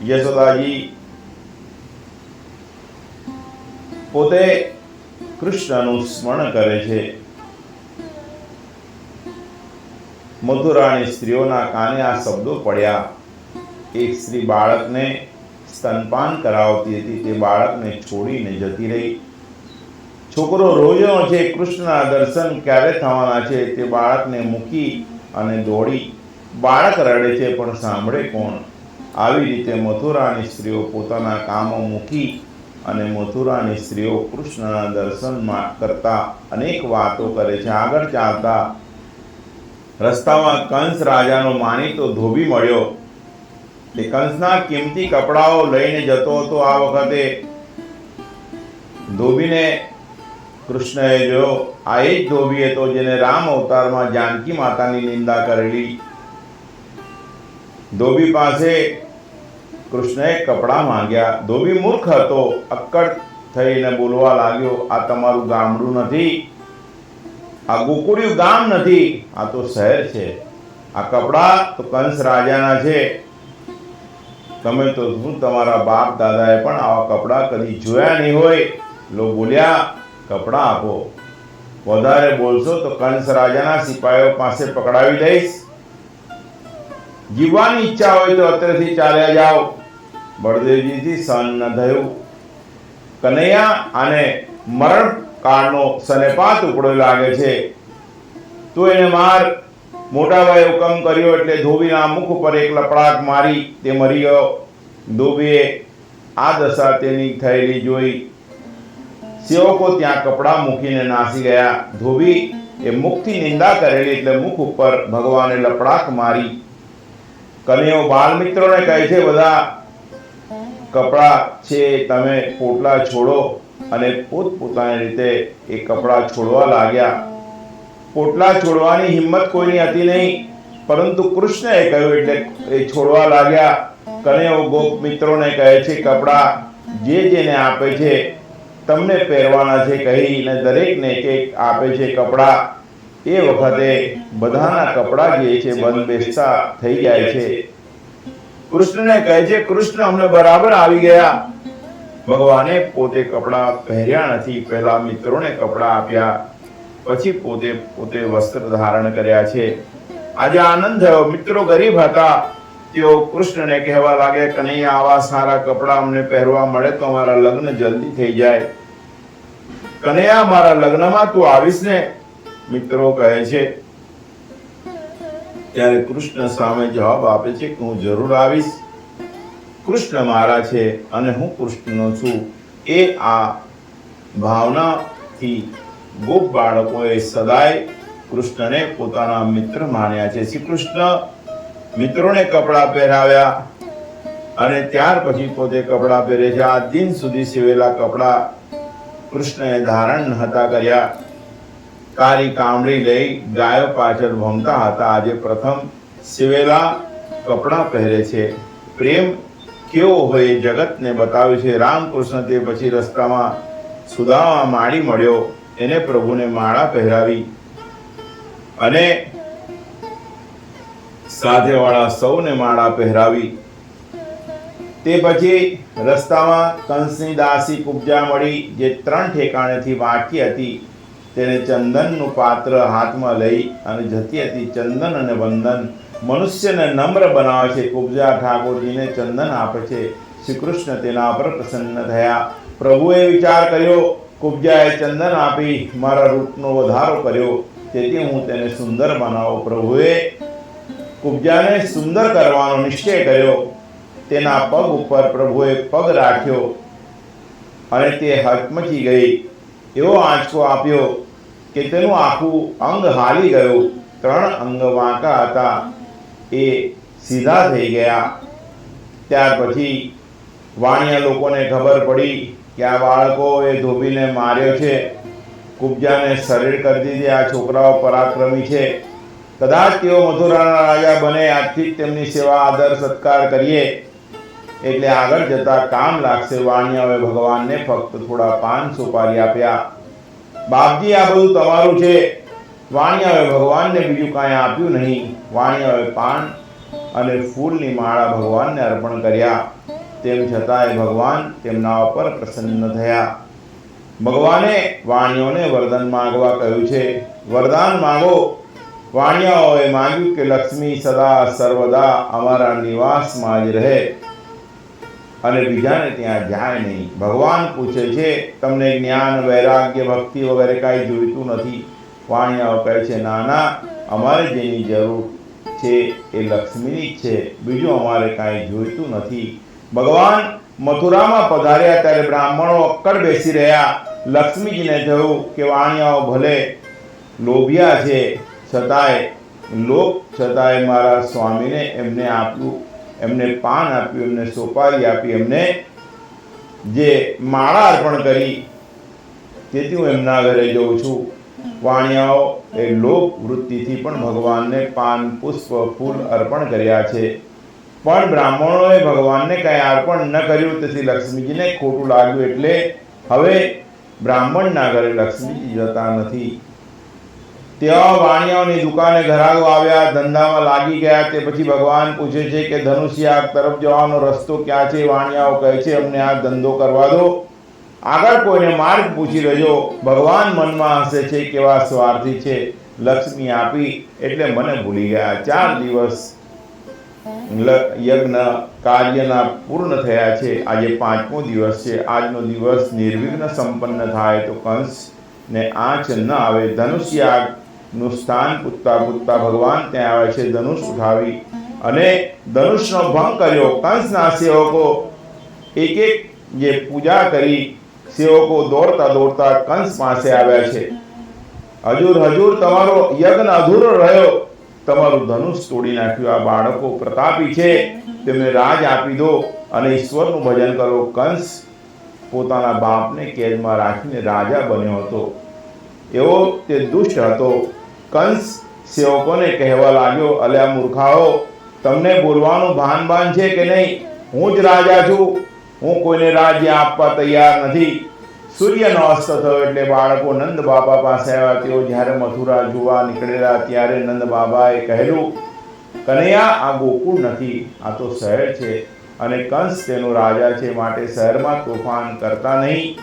યશોદાજી પોતે કૃષ્ણનું સ્મરણ કરે છે. મથુરાની સ્ત્રીઓના કાને આ શબ્દો પડ્યા. એક સ્ત્રી બાળકને સ્તનપાન કરાવતી હતી, તે બાળકને છોડીને જતી રહી. છોકરો રોયો છે, કૃષ્ણના દર્શન ક્યારે થવાના છે, તે બાળકને મૂકી અને દોડી. બાળક રડે છે પણ સાંભળે કોણ? આવી રીતે મથુરાની સ્ત્રીઓ પોતાના કામો મૂકી અને મથુરાની સ્ત્રીઓ કૃષ્ણના દર્શન કરતા અનેક વાતો કરે છે. આગળ ચાલતા રસ્તામાં કંસ રાજાનો માનીતો ધોબી મળ્યો. તે કંસના કિંમતી કપડાઓ લઈને જતો હતો. આ વખતે ધોબીને કૃષ્ણએ જોયો. આ એ જ ધોબી હતો જેને રામ અવતારમાં જાનકી માતાની નિંદા કરેલી. ધોબી પાસે કૃષ્ણએ કપડાં માંગ્યા. ધોબી મૂર્ખ હતો, અક્કડ થઈને બોલવા લાગ્યો, આ તમારું ગામડું નથી, આ ગોકુળિયું ગામ નથી, આ તો શહેર છે. આ કપડાં તો કંસ રાજાના છે. તમે તો શું તમારા બાપ દાદાએ પણ આવા કપડાં કદી જોયા નહીં હોય. લો બોલ્યા, કપડાં આપો. વધારે બોલશો તો કંસ રાજાના સિપાહીઓ પાસે પકડાવી દઈશ. જીવવાની ઈચ્છા હોય તો અત્રેથી ચાલ્યા જાઓ. બળદેવજીથી સહન ન થયું. કનૈયા અને મરણ કાળનો સનેપાત ઉપડો લાગે છે. તું એને માર. મોટાભાઈ હુકમ કર્યો એટલે ધોબીના મુખ ઉપર એક લપડાક મારી તે મરી ગયો. ધોબીએ આ દશા તેની થયેલી જોઈ. સેવકો ત્યાં કપડાં મૂકીને નાસી ગયા. ધોબી એ મુખથી નિંદા કરેલી એટલે મુખ ઉપર ભગવાને લપડાક મારી. કનૈયો બાળમિત્રોને કહે છે, બધા કપડાં છે, તમે પોટલા છોડો. અને પોતપોતાની રીતે એ કપડાં છોડવા લાગ્યા. પોટલા છોડવાની હિંમત કોઈની હતી નહીં, પરંતુ કૃષ્ણએ કહ્યું એટલે એ છોડવા લાગ્યા. કનૈયો ગોપ મિત્રોને કહે છે, કપડાં જેને આપે છે તમને પહેરવાના છે કહીને દરેકને એક આપે છે કપડાં. એ વખતે બધાના કપડાં જે છે બંધ બેસતા થઈ જાય છે. કૃષ્ણને કહે છે, કૃષ્ણ અમને બરાબર આવી ગયા. ભગવાને પોતે કપડાં પહેર્યા નથી, પહેલા મિત્રોને કપડાં આપ્યા, પછી પોતે વસ્ત્ર ધારણ કર્યા છે. આજે આનંદ થયો. મિત્રો ગરીબ હતા, તેઓ કૃષ્ણને કહેવા લાગે, કનૈયા આવા સારા કપડાં અમને પહેરવા મળે તો અમારા લગ્ન જલ્દી થઈ જાય. કનૈયા મારા લગ્નમાં તું આવીશ ને? મિત્રો કહે છે. ત્યારે કૃષ્ણ સામે જવાબ આપે છે કે હું જરૂર આવીશ. કૃષ્ણ મારા છે અને હું કૃષ્ણનો છું. એ આ ભાવનાથી ગોપ બાળકોએ સદાય કૃષ્ણને પોતાના મિત્ર માન્યા છે. શ્રી કૃષ્ણ મિત્રોને કપડાં પહેરાવ્યા અને ત્યાર પછી પોતે કપડાં પહેરે છે. આ દિન સુધી સીવેલા કપડાં કૃષ્ણએ ધારણ નહોતા કર્યા. કાળી કામળી લઈ ગાયો પાછળ ભમતા હતા. આજે પ્રથમ સીવેલા કપડાં પહેરે છે. પ્રેમ કેવો હોય જગતને બતાવ્યું છે. રામકૃષ્ણ તે પછી રસ્તામાં સુદામા માળી મળ્યો. એને પ્રભુને માળા પહેરાવી અને સાથેવાળા સૌને માળા પહેરાવી. તે પછી રસ્તામાં કંસની દાસી કુબ્જા મળી, જે 3 ઠેકાણેથી વાંચી હતી. તેને ચંદનનું પાત્ર હાથમાં લઈ અને જતી હતી. ચંદન અને વંદન મનુષ્યને નમ્ર બનાવે છે. કુબ્જા ઠાકોરજીને ચંદન આપે છે. શ્રી કૃષ્ણ તેના પર પ્રસન્ન થયા. પ્રભુએ વિચાર કર્યો, કુબ્જાએ ચંદન આપી મારા રૂપનો વધારો કર્યો, તેથી હું તેને સુંદર બનાવો. પ્રભુએ કુબ્જાને સુંદર કરવાનો નિશ્ચય કર્યો. તેના પગ ઉપર પ્રભુએ પગ રાખ્યો અને તે હચમચી ગઈ. એવો આંચકો આપ્યો કે તેનું આખું અંગ હાલી ગયું. 3 અંગ વાંકા હતા, એ સીધા થઈ ગયા. ત્યાર પછી વાણિયા લોકોને ખબર પડી કે આ બાળકોએ ધોબીને માર્યો છે, કુબ્જાને શરીર કરી દીધી. આ છોકરાઓ પરાક્રમી છે, કદાચ તેઓ મથુરાના રાજા બને. આજથી જ તેમની સેવા આદર સત્કાર કરીએ એટલે આગળ જતા કામ લાગશે. વાણિયાએ ભગવાનને ફક્ત થોડા પાન સુપારી આપ્યા. બાપજી આ બધું તમારું છે. વાણિયાએ ભગવાનને બીજું કાંઈ આપ્યું નહીં. વાણિયાએ પાન અને ફૂલની માળા ભગવાનને અર્પણ કર્યા. તેમ છતાંય ભગવાન તેમના ઉપર પ્રસન્ન થયા. ભગવાને વાણિયોને વરદાન માંગવા કહ્યું છે. વરદાન માંગો. વાણિયાઓએ માંગ્યું કે લક્ષ્મી સદા સર્વદા અમારા નિવાસમાં જ રહે અને બીજાને ત્યાં જાય નહીં. ભગવાન પૂછે છે, તમને જ્ઞાન, વૈરાગ્ય, ભક્તિ વગેરે કાંઈ જોઈતું નથી? વાણિયાઓ કહે છે, ના ના, અમારે જેની જરૂર છે એ લક્ષ્મીની જ છે, બીજું અમારે કાંઈ જોઈતું નથી. ભગવાન મથુરામાં પધાર્યા ત્યારે બ્રાહ્મણો અક્કડ બેસી રહ્યા. લક્ષ્મીજીને થયું કે વાણિયાઓ ભલે લોભિયા છે, છતાંય મારા સ્વામીને એમને આપ્યું, એમને પાન આપ્યું, એમને સોપારી આપી, એમને જે માળા અર્પણ કરી, તેથી હું એમના ઘરે જઉં છું. વાણિયાઓ એ લોભ વૃત્તિથી પણ ભગવાનને પાન, પુષ્પ, ફૂલ અર્પણ કર્યા છે, પણ બ્રાહ્મણોએ ભગવાનને કંઈ અર્પણ ન કર્યું. તેથી લક્ષ્મીજીને ખોટું લાગ્યું, એટલે હવે બ્રાહ્મણના ઘરે લક્ષ્મીજી જતા નથી. ત્યાં વાણિયાઓની દુકાને ઘરાગો આવ્યા, ધંધામાં લાગી ગયા. તે પછી ભગવાન પૂછે છે કે ધનુષ્યાગ તરફ જવાનો રસ્તો ક્યાં છે? વાણિયાઓ કહે છે, અમને આ ધંધો કરવા દો, આગળ કોઈને માર્ગ પૂછી લેજો. ભગવાન મનમાં હસે છે, કેવા સ્વાર્થી છે, લક્ષ્મી આપી એટલે મને ભૂલી ગયા. 4 દિવસ યજ્ઞ કાર્યના પૂર્ણ થયા છે, આજે 5મો દિવસ છે. આજનો દિવસ નિર્વિઘ્ન સંપન્ન થાય તો કંસને આંચ ન આવે. ધનુષ્યાગનું સ્થાન પૂછતા ભગવાન ત્યાં આવે છે. ધનુષ ઉઠાવી અને ધનુષનો ભંગ કર્યો. કંસના સેવકો એક જે પૂજા કરી, સેવકો દોડતા કંસ પાસે આવ્યા છે. હજૂર, તમારો યજ્ઞ અધૂરો રહ્યો, તમારું ધનુષ તોડી નાખ્યું. આ બાળકો પ્રતાપી છે, તેમને રાજ આપી દો અને ઈશ્વરનું ભજન કરો. કંસ પોતાના બાપને કેદમાં રાખીને રાજા બન્યો હતો, એવો તે દુષ્ટ હતો. કંસ સેવકોને કહેવા લાગ્યો, અલ્યા મૂર્ખાઓ, તમને બોલવાનું ભાન છે કે નહીં? હું જ રાજા છું, હું કોઈને રાજ્ય આપવા તૈયાર નથી. સૂર્યનો અસ્ત થયો એટલે બાળકો નંદ બાબા પાસે આવ્યા. તેઓ જ્યારે મથુરા જોવા નીકળેલા ત્યારે નંદ બાબાએ કહેલું, કનૈયા, આ ગોકુળ નથી, આ તો શહેર છે અને કંસ તેનો રાજા છે, માટે શહેરમાં તોફાન કરતા નહીં.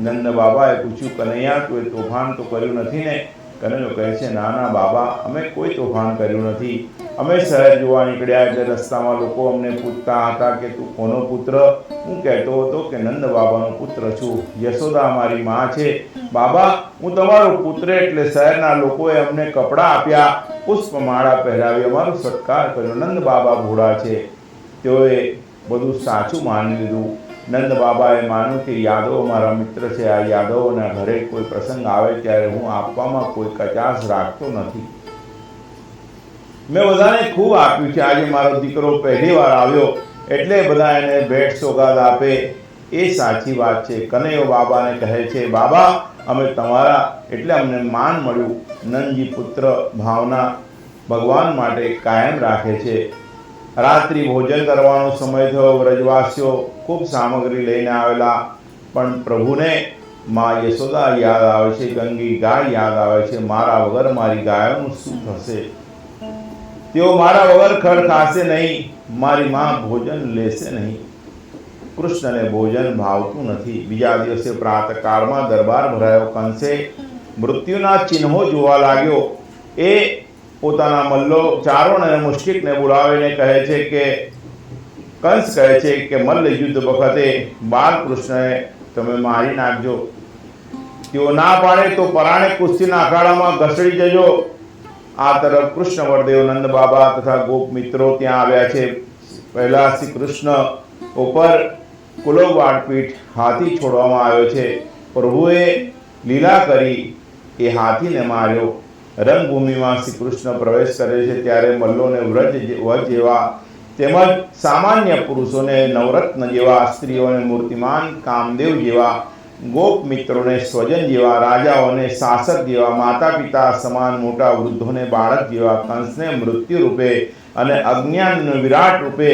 નંદ બાબાએ પૂછ્યું, કનૈયા, તું એ તોફાન તો કર્યું નથી ને? કનૈયો કહે છે, ના ના બાબા, અમે કોઈ તોફાન કર્યું નથી. અમે શહેર જોવા નીકળ્યા એટલે રસ્તામાં લોકો અમને પૂછતા હતા કે તું કોનો પુત્ર? હું કહેતો હતો કે નંદ બાબાનો પુત્ર છું. યશોદા મારી માં છે. બાબા, હું તમારો પુત્ર એટલે શહેરના લોકોએ અમને કપડાં આપ્યા, પુષ્પમાળા પહેરાવી, અમારો સત્કાર કર્યો. નંદ બાબા ભોળા છે, તેઓએ બધું સાચું માની લીધું. નંદ બાબાએ માન્યું કે યાદવ મારા મિત્ર છે. આ યાદવોના ઘરે કોઈ પ્રસંગ આવે ત્યારે હું આપવામાં કોઈ કચાશ રાખતો નથી. મેં બધાને ખૂબ આપ્યું છે. આજે મારો દીકરો પહેલી વાર આવ્યો એટલે બધા એને ભેટ સોગાદ આપે, એ સાચી વાત છે. કનૈયો બાબાને કહે છે, બાબા, અમે તમારા એટલે અમને માન મળ્યું. નંદજી પુત્ર ભાવના ભગવાન માટે કાયમ રાખે છે. રાત્રિ ભોજન કરવાનો સમય થયો. વ્રજવાસીઓ ખૂબ સામગ્રી લઈને આવેલા, પણ પ્રભુને માં યશોદા યાદ આવે છે, ગંગી ગાય યાદ આવે છે. મારા વગર મારી ગાયોનું શું થશે? તેઓ મારા વગર ખડ ખાશે નહીં, મારી માં ભોજન લેશે નહીં. કૃષ્ણને ભોજન ભાવતું નથી. બીજા દિવસે પ્રાતકાળમાં દરબાર ભરાયો. કંસે મૃત્યુના ચિહ્નો જોવા લાગ્યો. એ પોતાના મલ્લો ચારણ અને મુશ્કિકને બોલાવીને કહે છે કે કંસ કહે છે કે મલ્લ યુદ્ધ વખતે બાલકૃષ્ણને તમે મારી નાખજો. તેઓ ના પાડે તો પરાણે કુસ્તીના અખાડામાં ઘસડી જજો. આ તરફ કૃષ્ણ વરદેવ, નંદ બાબા તથા ગોપ મિત્રો ત્યાં આવ્યા છે. પહેલા શ્રી કૃષ્ણ ઉપર કુલવાડપીઠ હાથી છોડવામાં આવ્યો છે. પ્રભુએ લીલા કરી એ હાથીને માર્યો. રંગભૂમિમાં શ્રી કૃષ્ણ પ્રવેશ કરે છે ત્યારે મલ્લોને વજ જેવા તેમજ સામાન્ય પુરુષોને નવરત્ન જેવા, સ્ત્રીઓને મૂર્તિમાન કામદેવ જેવા, ગોપ મિત્રોને સ્વજન જેવા, રાજાઓને શાસક જેવા, માતા પિતા સમાન મોટા વૃદ્ધોને બાળક જેવા, કંસને મૃત્યુ રૂપે અને અજ્ઞાનને વિરાટ રૂપે,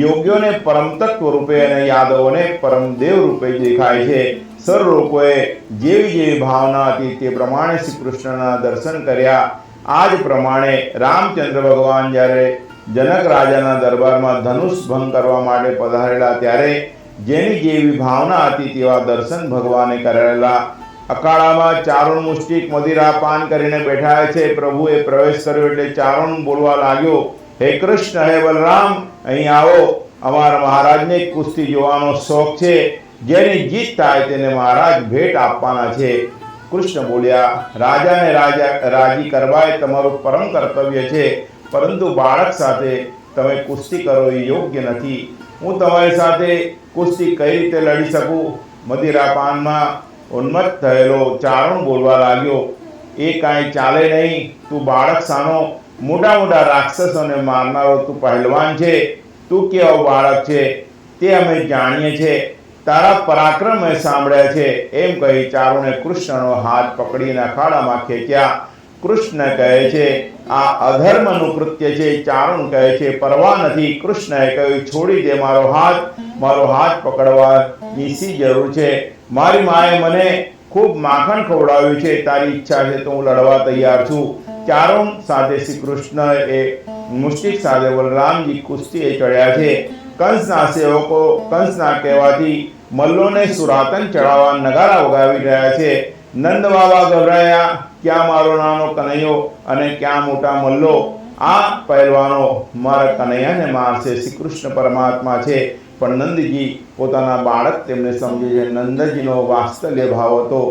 યોગ્યોને પરમ તત્વ રૂપે અને યાદવોને પરમદેવ રૂપે દેખાય છે. સર્વ લોકોએ જેવી ભાવના હતી તે પ્રમાણે શ્રી કૃષ્ણના દર્શન કર્યા. આ જ પ્રમાણે રામચંદ્ર ભગવાન જ્યારે જનક રાજાના દરબારમાં ધનુષ ભંગ કરવા માટે પધારેલા ત્યારે જેની જેવી ભાવના હતી તેવા દર્શન ભગવાને કરેલા. અખાડામાં ચારુણ મુષ્ટિક મદિરા પાન કરીને બેઠા છે. પ્રભુએ પ્રવેશ કર્યો એટલે ચારુણ બોલવા લાગ્યો, હે કૃષ્ણ, હે બલરામ, અહીં આવો. અમારા મહારાજને કુસ્તી જોવાનો શોખ છે. જેની જીત થાય તેને મહારાજ ભેટ આપવાના છે. કૃષ્ણ બોલ્યા, રાજાને રાજી કરવા એ તમારું પરમ કર્તવ્ય છે, પરંતુ બાળક સાથે તમે કુસ્તી કરો એ યોગ્ય નથી. હું તમારી સાથે કુસ્તી કઈ રીતે લડી શકું? મદિરાપાનમાં ઉન્મત્ત થયેલો ચારુણ બોલવા લાગ્યો, એ કાંઈ ચાલે નહીં. તું બાળક સાનો, મોટા મોટા રાક્ષસોને મારનારો તું પહેલવાન છે. તું કેવો બાળક છે તે અમે જાણીએ છીએ. તારા પરાક્રમ મેં સાંભળ્યા છે. એમ કહી ચારુણે કૃષ્ણનો હાથ પકડીને અખાડામાં ખેંચ્યા. કૃષ્ણ કહે છે, આ અધર્મનું કૃત્ય છે. ચારુણ કહે છે, પરવા નથી. કૃષ્ણએ કહ્યું, છોડી દે મારો હાથ પકડવાની શી જરૂર છે? મારી માએ મને ખૂબ માખણ ખવડાવ્યું છે. તારી ઈચ્છા છે તો હું લડવા તૈયાર છું. ચારુણ સાથે શ્રી કૃષ્ણ એ મુષ્ટિક સાથે બલરામજી કુસ્તીએ ચડ્યા છે. કંસના સેવકો કંસના કહેવાથી મલ્લોને સુરાતન ચડાવવા નગારા વગાવી રહ્યા છે. નંદ બાબા ગભરાયા, ક્યાં મારો નાનો કનૈયો અને ક્યાં મોટા મલ્લો? આ પહેલવાનો મારા કનૈયાને મારશે. શ્રી કૃષ્ણ પરમાત્મા છે, પણ નંદજી પોતાના બાળક તેમને સમજે છે. નંદજીનો વાત્સલ્ય ભાવ હતો.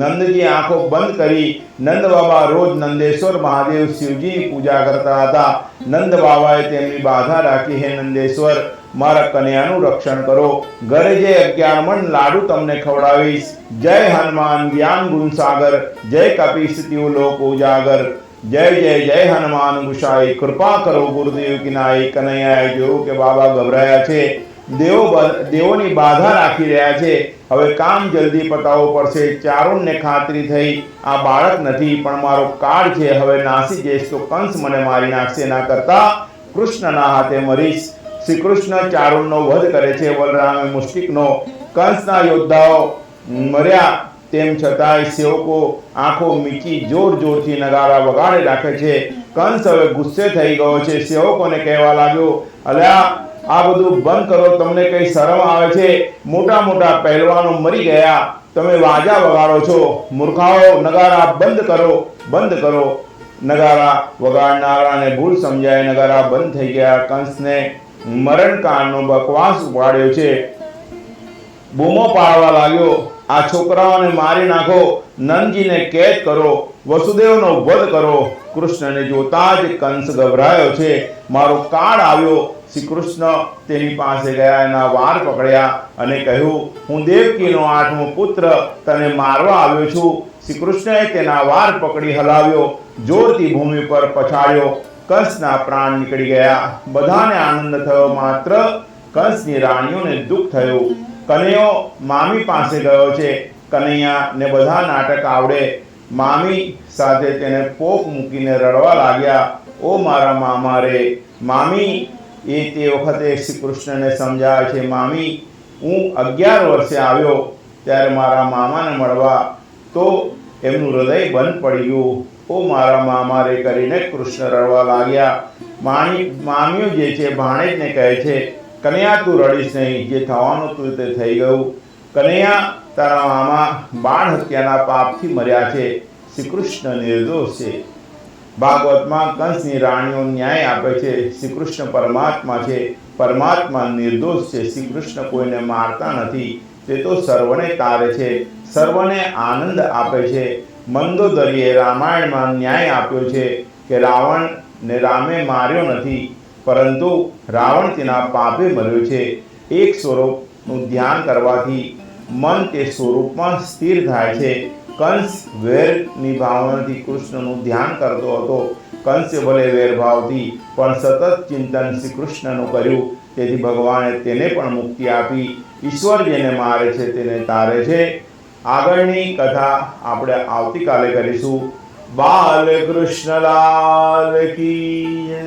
નંદજી આંખો બંધ કરી. નંદ બાબા રોજ નંદેશ્વર મહાદેવ શિવજીની પૂજા કરતા હતા. નંદ બાબાએ તેમની બાધા રાખી, હે નંદેશ્વર, મારા કન્યાનું રક્ષણ કરો. ઘરે જે 11 મણ લાડુ તમને ખવડાવીશ. જય હનુમાન જ્ઞાન ગુણ સાગર, જય કપીશ તિયુ લોક ઉજાગર. જય જય જય હનુમાન ગુસાઈ, કૃપા કરો ગુરુદેવ કી નાઈ. કનૈયાએ જોયું કે બાબા ગભરાયા છે. દેવોની બાધા રાખી રહ્યા છે. હવે કામ જલ્દી પતાવવું પડશે. ચારુણને ખાતરી થઈ, આ બાળક નથી પણ મારો કાળ છે. હવે નાસી જઈશ તો કંસ મને મારી નાખશે. ના કરતા કૃષ્ણના હાથે મરીશ. શ્રી કૃષ્ણ ચારુણનો વધ કરે છે. બલરામે મુષ્ટિકનો. કંસના યોદ્ધાઓ મર્યા તેમ છતાંય સેવકો આંખો મીચી જોર જોરથી નગારા વગાડી રાખે છે. કંસ હવે ગુસ્સે થઈ ગયો છે. સેવકોને કહેવા લાગ્યો, અલ્યા આ બધું બંધ કરો. તમને કઈ શરમ આવે છે? મોટા મોટા પહેલવાનો મરી ગયા, તમે વાજા વગાડો છો. મૂર્ખાઓ, નગારા બંધ કરો. નગારા વગાડનારાને ભૂલ સમજાય. નગારા બંધ થઈ ગયા. કંસને મરણકાળનો બકવાસ ઉપાડ્યો છે. બૂમો પાડવા લાગ્યો, આ છોકરાઓને મારી નાખો. નંદજીને કેદ કરો. વસુદેવનો વધ કરો. કૃષ્ણને જોતા જ કંસ ગભરાયો છે. મારો કાળ આવ્યો. શ્રી કૃષ્ણ તેની પાસે ગયા, એના વાર પકડ્યા અને કહ્યું, હું દેવકીનો 8મો પુત્ર તને મારવા આવ્યો છું. શ્રી કૃષ્ણએ તેના વાર પકડી હલાવ્યો, જોરથી ભૂમિ પર પછાડ્યો. કંસના પ્રાણ નીકળી ગયા. બધાને આનંદ થયો, માત્ર કંસની રાણીઓને દુઃખ થયું. કનૈયો મામી પાસે ગયો છે. કનૈયાને બધા નાટક આવડે. મામી સાથે તેને પોક મૂકીને રડવા લાગ્યા, ઓ મારા મામા રે. મામી એ તે વખતે શ્રી કૃષ્ણને સમજાવે છે, મામી, હું 11 વર્ષે આવ્યો ત્યારે મારા મામાને મળવા, તો એમનું હૃદય બંધ પડી ગયું. ઓ મારા મામા રે કરીને કૃષ્ણ રડવા લાગ્યા. મામીઓ જે છે ભાણેજને કહે છે, કનૈયા તું રડીશ નહીં, જે થવાનું તું તે થઈ ગયું. કનૈયા, તારા મામા બાળ હત્યાના પાપથી મર્યા છે. શ્રી કૃષ્ણ નિર્દોષ છે. ભાગવતમાં કંસની રાણીઓ ન્યાય આપે છે. શ્રી કૃષ્ણ પરમાત્મા છે. પરમાત્મા નિર્દોષ છે. શ્રી કૃષ્ણ કોઈને મારતા નથી. તે તો સર્વને તારે છે, સર્વને આનંદ આપે છે. મંદોદરીએ રામાયણમાં ન્યાય આપ્યો છે કે રાવણને રામે માર્યો નથી, પરંતુ રાવણ તેના પાપે મર્યો છે. એક સ્વરૂપનું ધ્યાન કરવાથી મન તે સ્વરૂપમાં સ્થિર થાય છે. કંસ વેરની ભાવનાથી કૃષ્ણનું ધ્યાન કરતો હતો. કંસે ભલે વેરભાવથી પણ સતત ચિંતન શ્રી કૃષ્ણનું કર્યું. તેથી ભગવાને તેને પણ મુક્તિ આપી. ઈશ્વર જેને મારે છે તેને તારે છે. આગળની કથા આપણે આવતીકાલે કરીશું. બાલકૃષ્ણ લાલ કી જય.